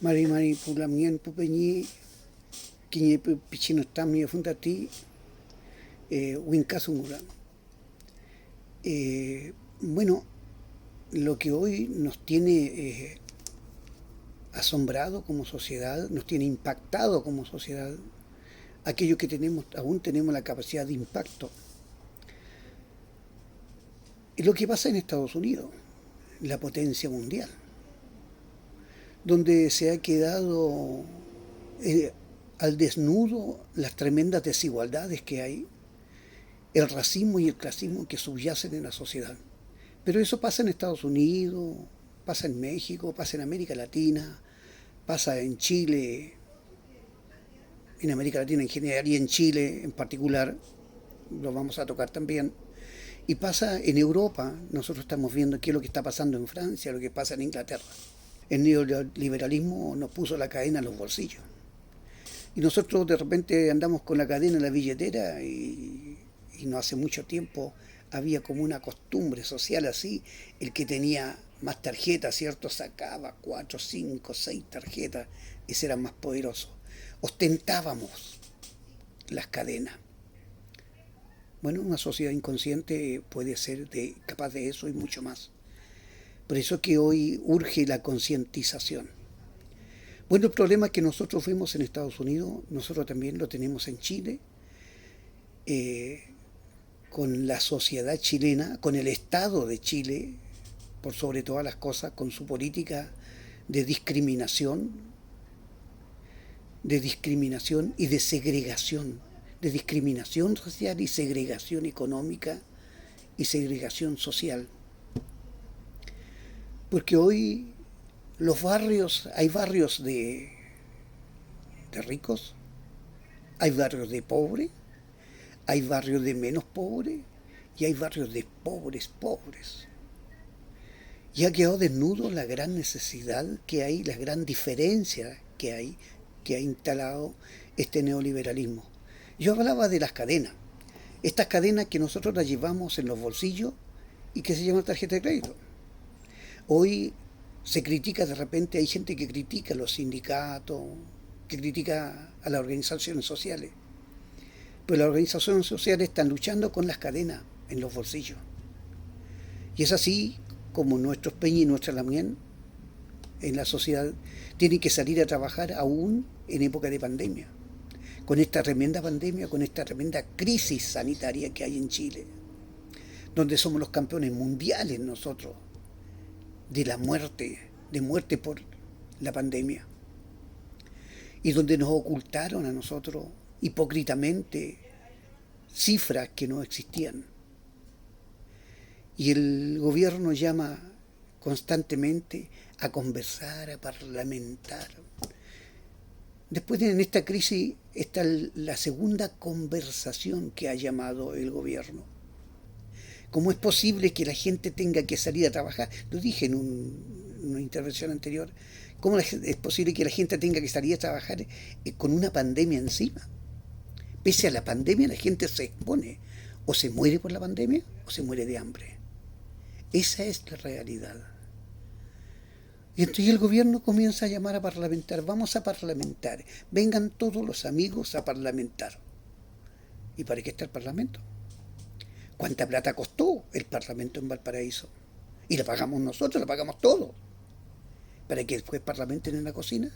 Mari Mari Pulamien Pupeñi, Quiñe Pichino Tamio Fundati, Wincasumura. Bueno, lo que hoy nos tiene asombrado como sociedad, nos tiene impactado como sociedad, aquello que tenemos, aún tenemos la capacidad de impacto, es lo que pasa en Estados Unidos, la potencia mundial, donde se ha quedado al desnudo las tremendas desigualdades que hay, el racismo y el clasismo que subyacen en la sociedad. Pero eso pasa en Estados Unidos, pasa en México, pasa en América Latina, pasa en Chile, en América Latina en general y en Chile en particular, lo vamos a tocar también. Y pasa en Europa, nosotros estamos viendo qué es lo que está pasando en Francia, lo que pasa en Inglaterra. El neoliberalismo nos puso la cadena en los bolsillos. Y nosotros de repente andamos con la cadena en la billetera y no hace mucho tiempo había como una costumbre social así, el que tenía más tarjetas, ¿cierto? Sacaba 4, 5, 6 tarjetas, ese era más poderoso. Ostentábamos las cadenas. Bueno, una sociedad inconsciente puede ser capaz de eso y mucho más. Por eso que hoy urge la concientización. Bueno, el problema que nosotros vemos en Estados Unidos, nosotros también lo tenemos en Chile, eh, con la sociedad chilena, con el Estado de Chile, por sobre todas las cosas, con su política de discriminación y de discriminación racial y segregación económica y segregación social. Porque hoy los barrios, hay barrios de ricos, hay barrios de pobres, hay barrios de menos pobres y hay barrios de pobres. Y ha quedado desnudo la gran necesidad que hay, la gran diferencia que ha instalado este neoliberalismo. Yo hablaba de las cadenas, estas cadenas que nosotros las llevamos en los bolsillos y que se llaman tarjeta de crédito. Hoy se critica, de repente hay gente que critica a los sindicatos, que critica a las organizaciones sociales. Pero las organizaciones sociales están luchando con las cadenas en los bolsillos. Y es así como nuestros Peña y nuestra Lamien en la sociedad tienen que salir a trabajar aún en época de pandemia. Con esta tremenda pandemia, con esta tremenda crisis sanitaria que hay en Chile, donde somos los campeones mundiales nosotros de muerte por la pandemia, y donde nos ocultaron a nosotros hipócritamente cifras que no existían. Y el gobierno llama constantemente a conversar, a parlamentar. Después en esta crisis está la segunda conversación que ha llamado el gobierno. ¿Cómo es posible que la gente tenga que salir a trabajar? Lo dije en una intervención anterior. ¿Cómo es posible que la gente tenga que salir a trabajar con una pandemia encima? Pese a la pandemia, la gente se expone. O se muere por la pandemia o se muere de hambre. Esa es la realidad. Y entonces el gobierno comienza a llamar a parlamentar. Vamos a parlamentar. Vengan todos los amigos a parlamentar. ¿Y para qué está el parlamento? ¿Cuánta plata costó el parlamento en Valparaíso? Y la pagamos nosotros, la pagamos todos. ¿Para que después parlamenten en la cocina?